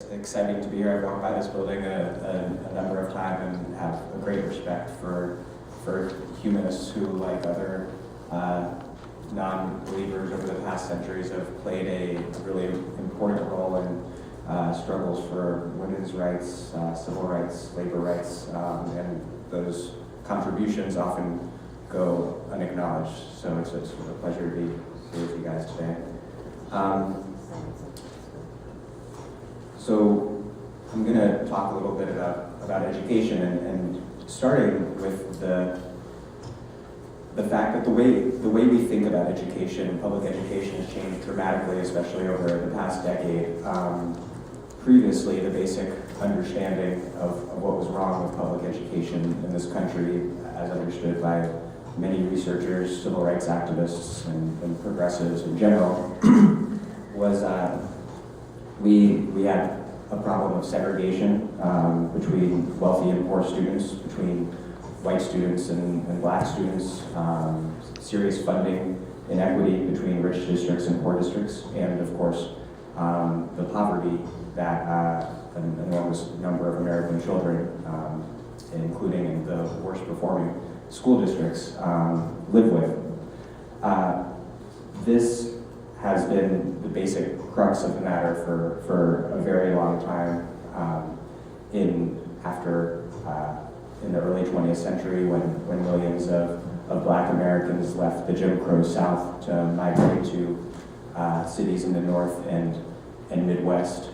Exciting to be here. I've walked by this building a number of times and have a great respect for humanists who, like other non-believers over the past centuries, have played a really important role in struggles for women's rights, civil rights, labor rights, and those contributions often go unacknowledged. So it's a pleasure to be here with you guys today. So I'm going to talk a little bit about education and starting with the fact that the way we think about education, public education, has changed dramatically, especially over the past decade. Previously, the basic understanding of what was wrong with public education in this country, as understood by many researchers, civil rights activists, and progressives in general, was we had a problem of segregation between wealthy and poor students, between white students and black students, serious funding inequity between rich districts and poor districts, and of course the poverty that an enormous number of American children, including in the worst performing school districts, live with. This has been the basic crux of the matter for a very long time. In the early 20th century, when millions of Black Americans left the Jim Crow South to migrate to cities in the North and Midwest,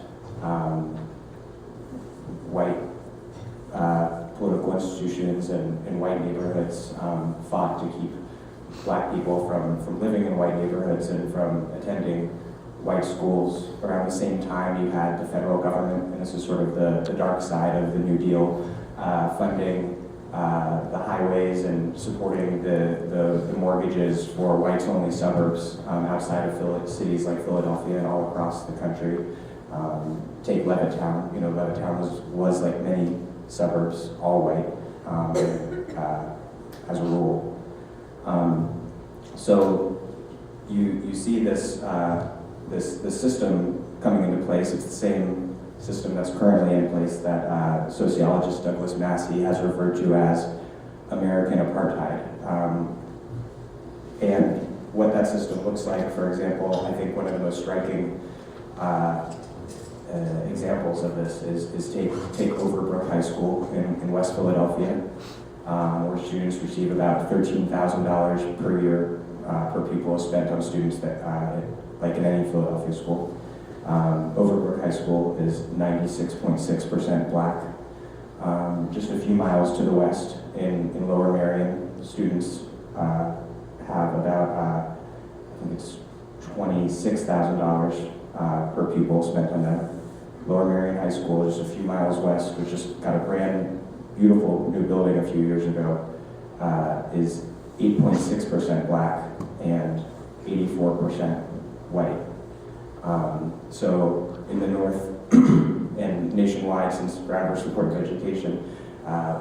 white political institutions and white neighborhoods fought to keep Black people from living in white neighborhoods and from attending white schools. Around the same time, you had the federal government, and this is sort of the dark side of the New Deal, funding the highways and supporting the mortgages for whites-only suburbs outside of cities like Philadelphia and all across the country. Take Levittown. You know, Levittown was like many suburbs, all white, as a rule. So you see this system coming into place. It's the same system that's currently in place that sociologist Douglas Massey has referred to as American apartheid. And what that system looks like, for example, I think one of the most striking examples of this is take Overbrook High School in West Philadelphia, where students receive about $13,000 per year per pupil spent on students that, like in any Philadelphia school. Overbrook High School is 96.6% Black. Just a few miles to the west in Lower Merion, students have about, I think it's $26,000 per pupil spent on that. Lower Merion High School, just a few miles west, which just got a brand beautiful new building a few years ago, is 8.6% Black and 84% white. So in the North and nationwide, since Groundwork supports education,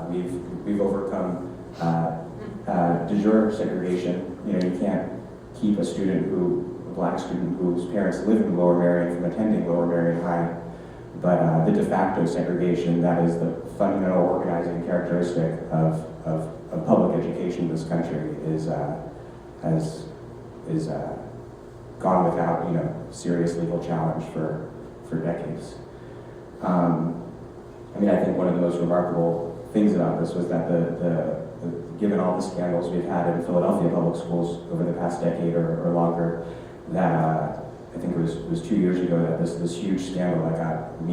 we've overcome de jure segregation. You know, you can't keep a Black student whose parents live in Lower Merion from attending Lower Merion High, but the de facto segregation, that is the fundamental organizing characteristic of public education in this country, has gone without, you know, serious legal challenge for decades. I mean, I think one of the most remarkable things about this was that given all the scandals we've had in Philadelphia public schools over the past decade or longer, that I think it was 2 years ago that this huge scandal that got a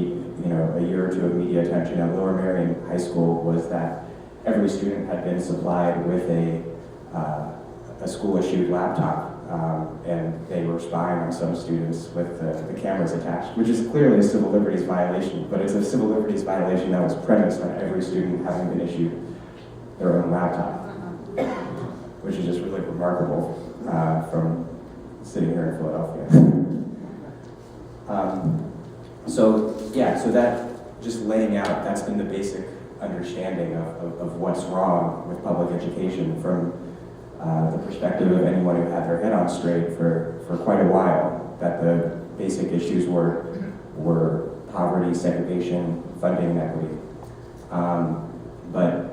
year or two of media attention at Lower Merion High School was that every student had been supplied with a school-issued laptop, and they were spying on some students with the cameras attached, which is clearly a civil liberties violation, but it's a civil liberties violation that was premised on every student having been issued their own laptop, which is just really remarkable from sitting here in Philadelphia. So that, just laying out, that's been the basic understanding of what's wrong with public education from the perspective of anyone who had their head on straight for quite a while, that the basic issues were poverty, segregation, funding inequity. But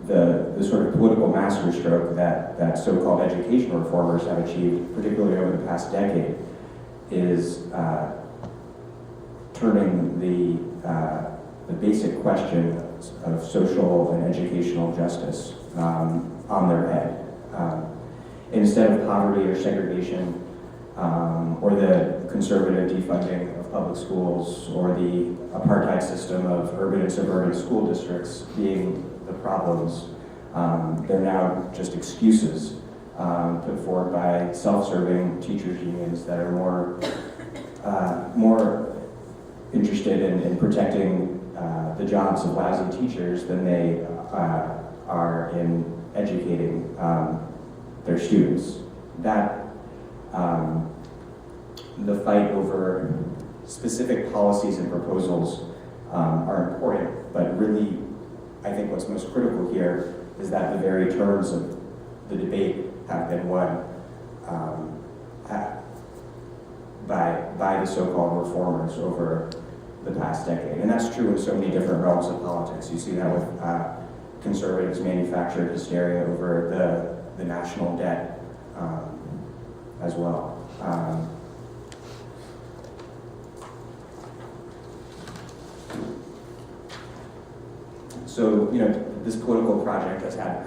the sort of political masterstroke that so-called education reformers have achieved, particularly over the past decade, is turning the basic question of social and educational justice on their head. Instead of poverty or segregation, or the conservative defunding of public schools, or the apartheid system of urban and suburban school districts being the problems, they're now just excuses put forward by self-serving teachers' unions that are more interested in protecting the jobs of lousy teachers than they are in educating their students. That the fight over specific policies and proposals are important, but really, I think what's most critical here is that the very terms of the debate have been won by the so-called reformers over the past decade. And that's true in so many different realms of politics. You see that with conservatives' manufactured hysteria over the national debt as well. So, this political project has had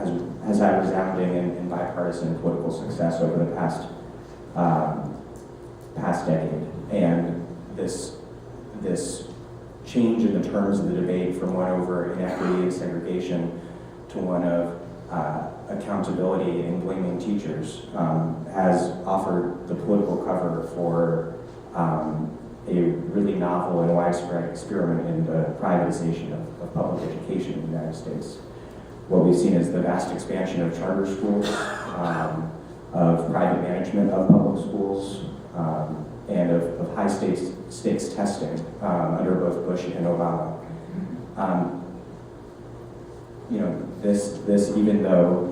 resounding and bipartisan political success over the past decade, and this change in the terms of the debate from one over inequity and segregation to one of accountability and blaming teachers has offered the political cover for a really novel and widespread experiment in the privatization of public education in the United States. What we've seen is the vast expansion of charter schools, of private management of public schools, and of high stakes testing under both Bush and Obama. This even though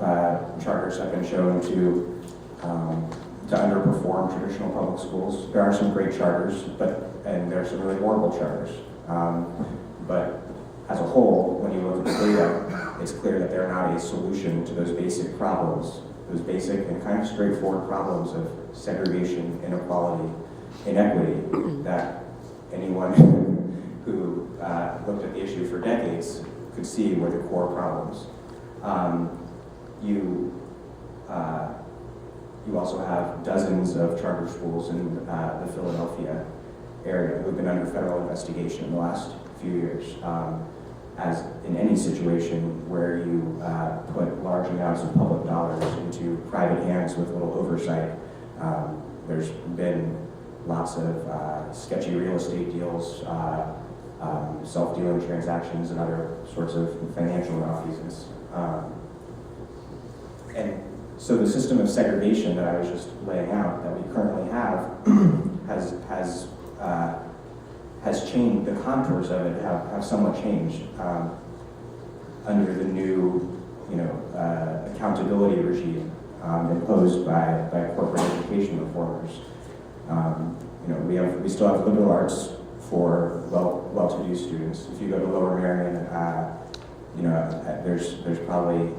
charters have been shown to underperform traditional public schools. There are some great charters, and there are some really horrible charters. But as a whole, when you look at the data, it's clear that they're not a solution to those basic problems, those basic and kind of straightforward problems of segregation, inequality, inequity, that anyone who looked at the issue for decades could see were the core problems. You also have dozens of charter schools in the Philadelphia area who have been under federal investigation in the last few years. As in any situation where you put large amounts of public dollars into private hands with little oversight, there's been lots of sketchy real estate deals, self-dealing transactions, and other sorts of financial malfeasance. And so the system of segregation that I was just laying out that we currently have has changed. The contours of it have somewhat changed under the new, accountability regime imposed by corporate education reformers. We still have liberal arts for well-to-do students. If you go to Lower Merion, there's probably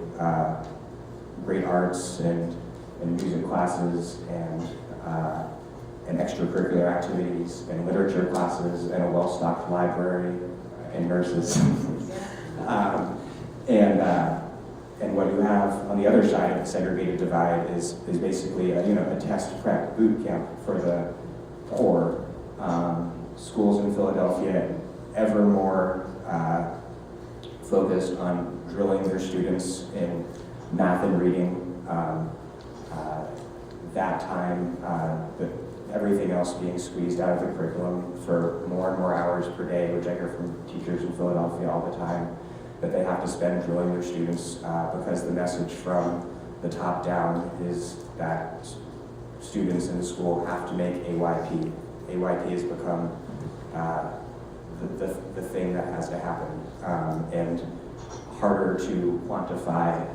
great arts and music classes and extracurricular activities and literature classes and a well-stocked library and nurses. And what you have on the other side of the segregated divide is basically a test prep boot camp for the poor. Schools in Philadelphia ever more focused on drilling their students in math and reading. That time, everything else being squeezed out of the curriculum for more and more hours per day, which I hear from teachers in Philadelphia all the time, that they have to spend drilling their students because the message from the top down is that students in the school have to make AYP. AYP has become the thing that has to happen, and harder to quantify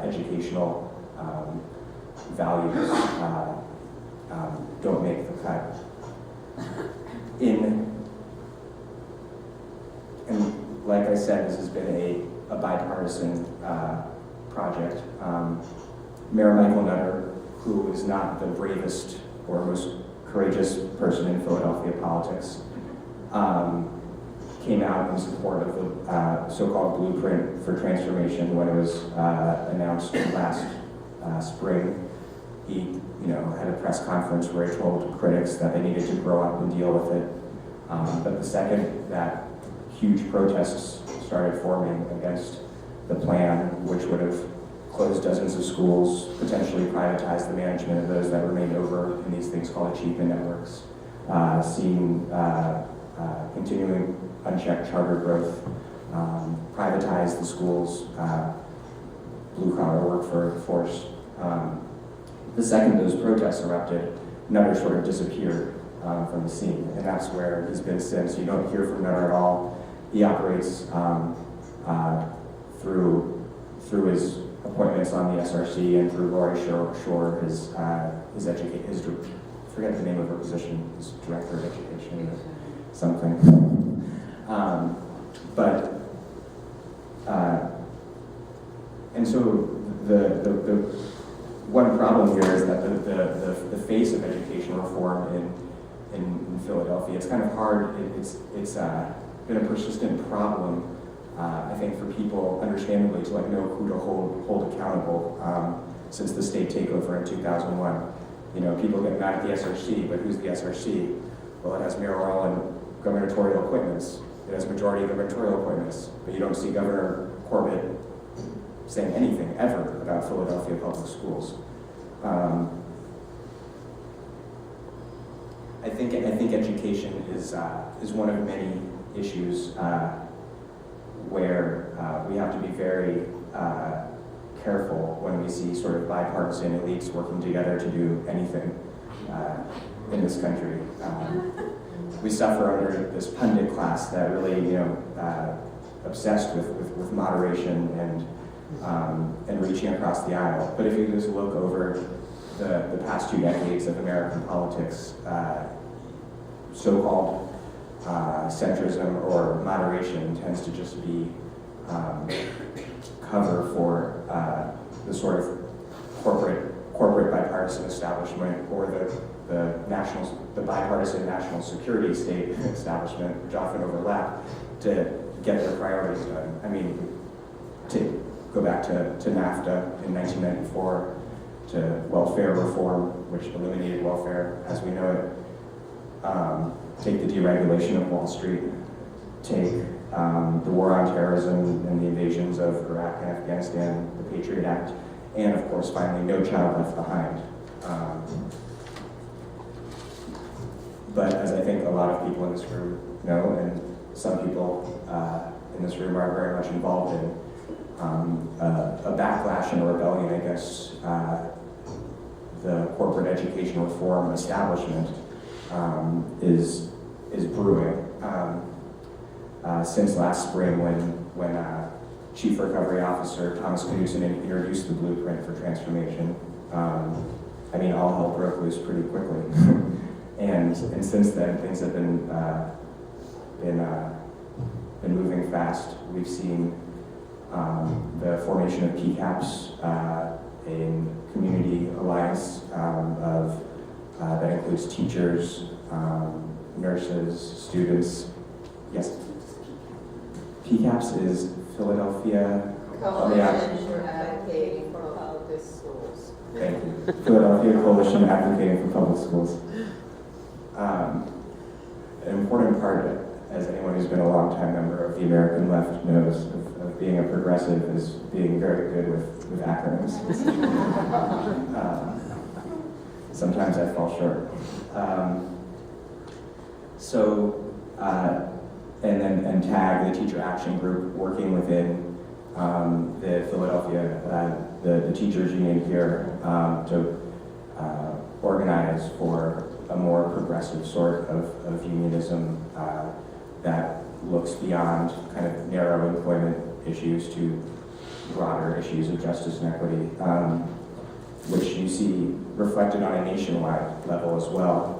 educational values don't make the cut. In said, this has been a bipartisan project. Mayor Michael Nutter, who is not the bravest or most courageous person in Philadelphia politics, came out in support of the so-called blueprint for transformation when it was announced last spring. He, had a press conference where he told critics that they needed to grow up and deal with it. But the second that huge protests started forming against the plan, which would have closed dozens of schools, potentially privatized the management of those that remained over in these things called achievement networks, seeing continuing unchecked charter growth, privatize the schools, blue-collar workforce. The second those protests erupted, Nutter sort of disappeared from the scene, and that's where he's been since. You don't hear from Nutter at all. He operates through his appointments on the SRC and through Lori Shore, his forget the name of her position, his director of education or something. And so the one problem here is that the face of education reform in Philadelphia, it's kind of hard. It's been a persistent problem, I think, for people, understandably, to know who to hold accountable since the state takeover in 2001. People get mad at the SRC, but who's the SRC? Well, it has mayoral and gubernatorial appointments. It has majority gubernatorial appointments, but you don't see Governor Corbett saying anything ever about Philadelphia public schools. I think education is one of many issues where we have to be very careful when we see sort of bipartisan elites working together to do anything in this country. We suffer under this pundit class that really, obsessed with moderation and reaching across the aisle. But if you just look over the past 2 decades of American politics, so-called centrism or moderation tends to just be cover for the sort of corporate bipartisan establishment or the bipartisan national security state establishment, which often overlap, to get their priorities done. I mean, to go back to NAFTA in 1994, to welfare reform, which eliminated welfare as we know it, take the deregulation of Wall Street, take the war on terrorism and the invasions of Iraq and Afghanistan, the Patriot Act, and of course, finally, No Child Left Behind. But as I think a lot of people in this room know, and some people in this room are very much involved in, a backlash and a rebellion against the corporate education reform establishment is brewing. Since last spring, when Chief Recovery Officer Thomas Knudsen introduced the blueprint for transformation, all hell broke loose pretty quickly. and since then, things have been moving fast. We've seen the formation of PCAPs, a community alliance that includes teachers, nurses, students. Yes. PCAPs is Philadelphia Coalition for Advocating for Public Schools. Thank you. Philadelphia Coalition Advocating for Public Schools. An important part, as anyone who's been a long-time member of the American left knows, of being a progressive is being very good with acronyms. Sometimes I fall short. And TAG, the Teacher Action Group, working within the Philadelphia, the teachers union here to organize for a more progressive sort of unionism that looks beyond kind of narrow employment issues to broader issues of justice and equity, which you see reflected on a nationwide level as well.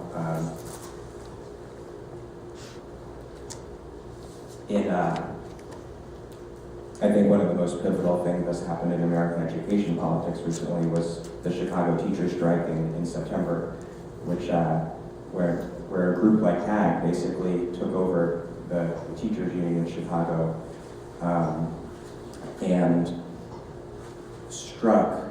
I think one of the most pivotal things that's happened in American education politics recently was the Chicago teachers strike in September, which where a group like HAG basically took over the teachers union in Chicago and struck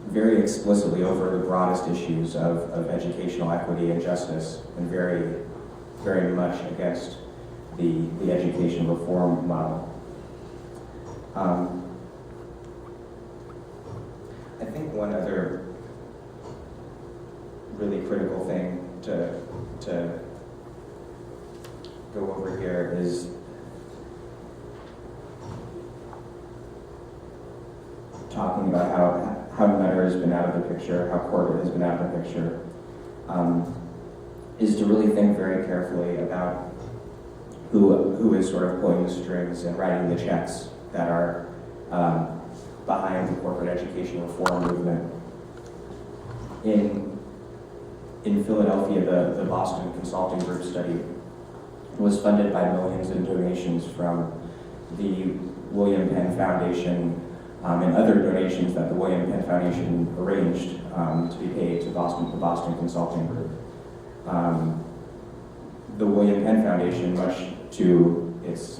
very explicitly over the broadest issues of educational equity and justice, and very, very much against the education reform model. I think one other really critical thing to go over here is talking about how Nutter has been out of the picture, how Corbett has been out of the picture, is to really think very carefully about who is sort of pulling the strings and writing the checks that are behind the corporate education reform movement. In Philadelphia, the Boston Consulting Group study was funded by millions in donations from the William Penn Foundation and other donations that the William Penn Foundation arranged to be paid to the Boston Consulting Group. The William Penn Foundation, much to its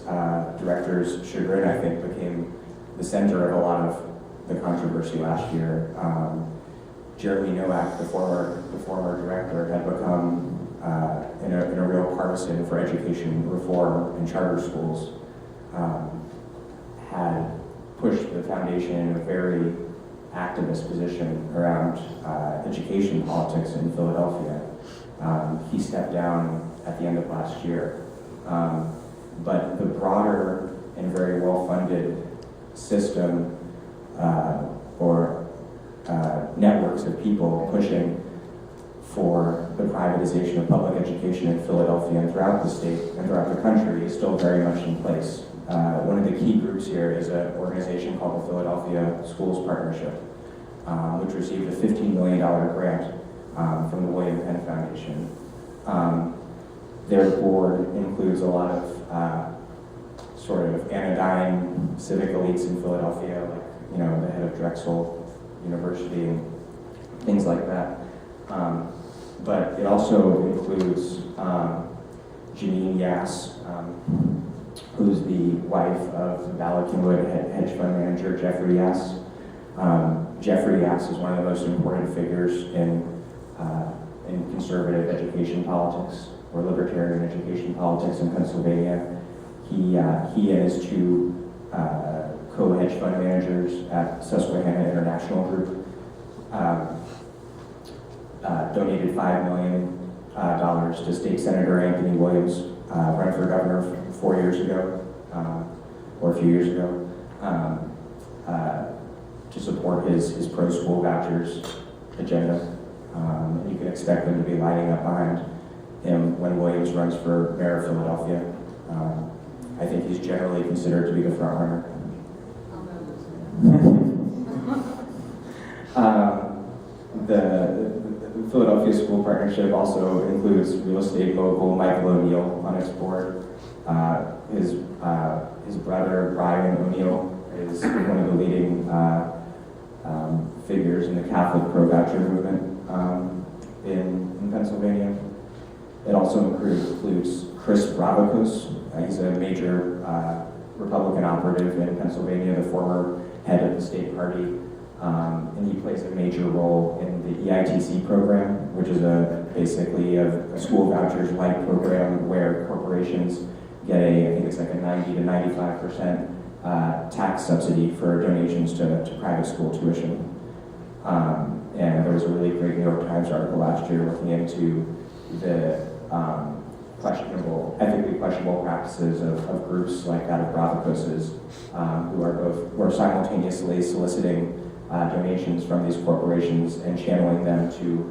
director's chagrin, I think, became the center of a lot of the controversy last year. Jeremy Nowak, the former director, had become in a real partisan for education reform in charter schools, had pushed the foundation in a very activist position around education politics in Philadelphia. He stepped down at the end of last year. But the broader and very well-funded system or networks of people pushing for the privatization of public education in Philadelphia and throughout the state and throughout the country is still very much in place. One of the key groups here is an organization called the Philadelphia Schools Partnership, which received a $15 million grant from the William Penn Foundation. Their board includes a lot of sort of anodyne civic elites in Philadelphia, like the head of Drexel University and things like that. But it also includes Janine Yass, who's the wife of the Ballackinwood hedge fund manager Jeffrey Yass. Jeffrey Yass is one of the most important figures in conservative education politics or libertarian education politics in Pennsylvania. He and his two co-hedge fund managers at Susquehanna International Group donated $5 million to State Senator Anthony Williams, run for governor 4 years ago, or a few years ago, to support his pro-school vouchers agenda. And you can expect them to be lining up behind him when Williams runs for mayor of Philadelphia. I think he's generally considered to be the front runner. The Philadelphia School Partnership also includes real estate mogul Michael O'Neill on its board. His brother Brian O'Neill is one of the leading figures in the Catholic pro-voucher movement in Pennsylvania. It also includes Chris Bravacos. He's a major Republican operative in Pennsylvania, the former head of the state party, and he plays a major role in the EITC program, which is basically a school vouchers-like program where corporations get I think it's like a 90 to 95% tax subsidy for donations to private school tuition. And there was a really great New York Times article last year looking into the ethically questionable practices of groups like that of Bravacos's, who are simultaneously soliciting donations from these corporations and channeling them to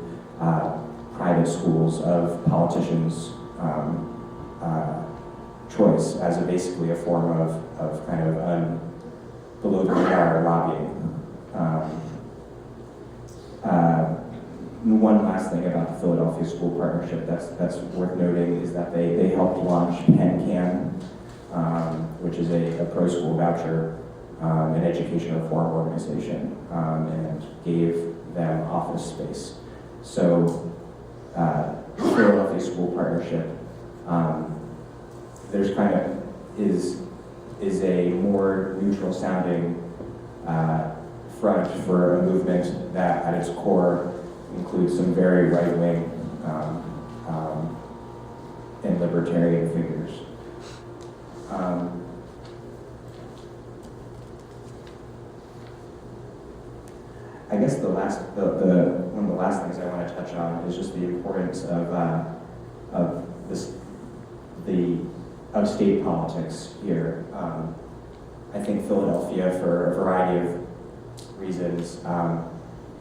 private schools of politicians' choice as basically a form of kind of below the radar lobbying. One last thing about the Philadelphia School Partnership that's worth noting is that they helped launch PennCan, which is a pro-school voucher, an education reform organization, and gave them office space. So, Philadelphia School Partnership, there's kind of is a more neutral sounding front for a movement that at its core includes some very right-wing and libertarian figures. I guess one of the last things I want to touch on is just the importance of state politics here. I think Philadelphia, for a variety of reasons,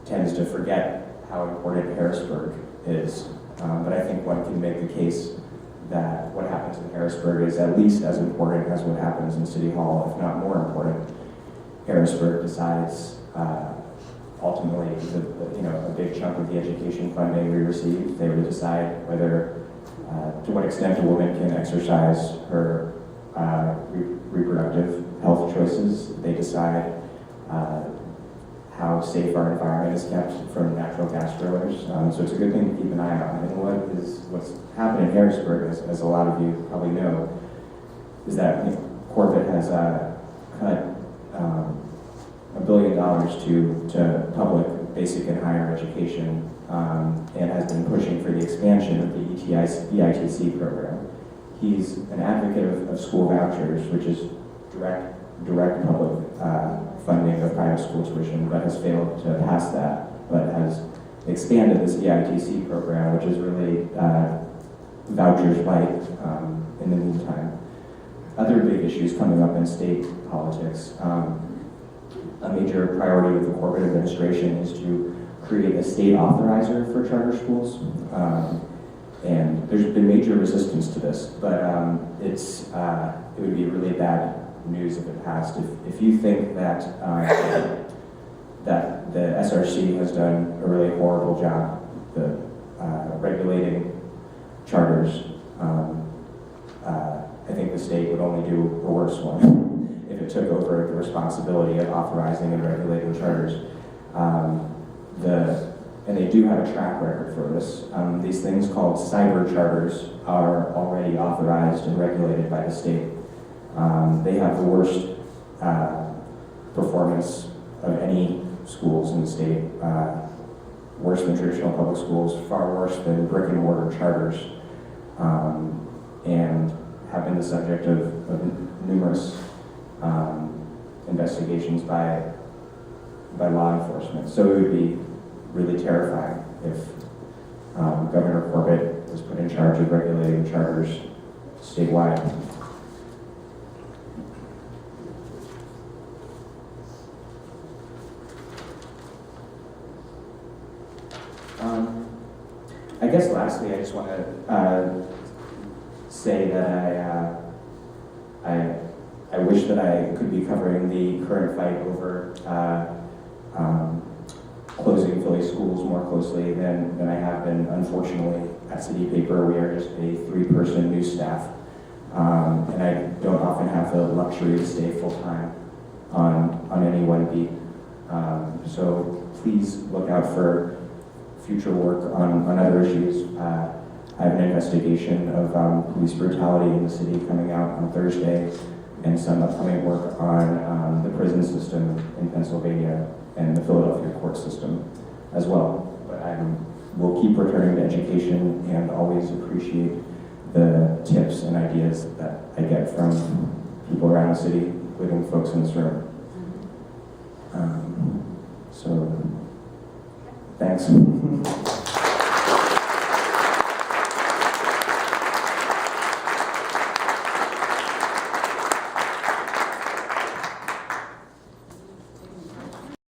tends to forget how important Harrisburg is. But I think one can make the case that what happens in Harrisburg is at least as important as what happens in City Hall, if not more important. Harrisburg decides ultimately a big chunk of the education funding we receive. They would decide whether, to what extent a woman can exercise her reproductive health choices. They decide how safe our environment is kept from natural gas drillers. So it's a good thing to keep an eye on. And what's happened in Harrisburg, as a lot of you probably know, is that Corbett has cut $1 billion to public basic and higher education, and has been pushing for the expansion of the EITC program. He's an advocate of school vouchers, which is direct public funding of private school tuition, but has failed to pass that, but has expanded this EITC program, which is really vouchers light in the meantime. Other big issues coming up in state politics. A major priority of the Corbett administration is to create a state authorizer for charter schools. And there's been major resistance to this, but it would be really bad news if it passed. If you think that that the SRC has done a really horrible job regulating charters, I think the state would only do a worse one if it took over the responsibility of authorizing and regulating charters. And they do have a track record for this. These things called cyber charters are already authorized and regulated by the state. They have the worst performance of any schools in the state, worse than traditional public schools, far worse than brick and mortar charters, and have been the subject of numerous investigations by law enforcement. So it would be really terrifying if Governor Corbett was put in charge of regulating charters statewide. I guess lastly, I just want to say that I wish that I could be covering the current fight over closing Philly schools more closely than I have been. Unfortunately, at City Paper, we are just a 3-person news staff, and I don't often have the luxury to stay full-time on any one beat. So please look out for future work on other issues. I have an investigation of police brutality in the city coming out on Thursday, and some upcoming work on the prison system in Pennsylvania and the Philadelphia court system as well. But we'll keep returning to education and always appreciate the tips and ideas that I get from people around the city, including folks in this room. So, thanks.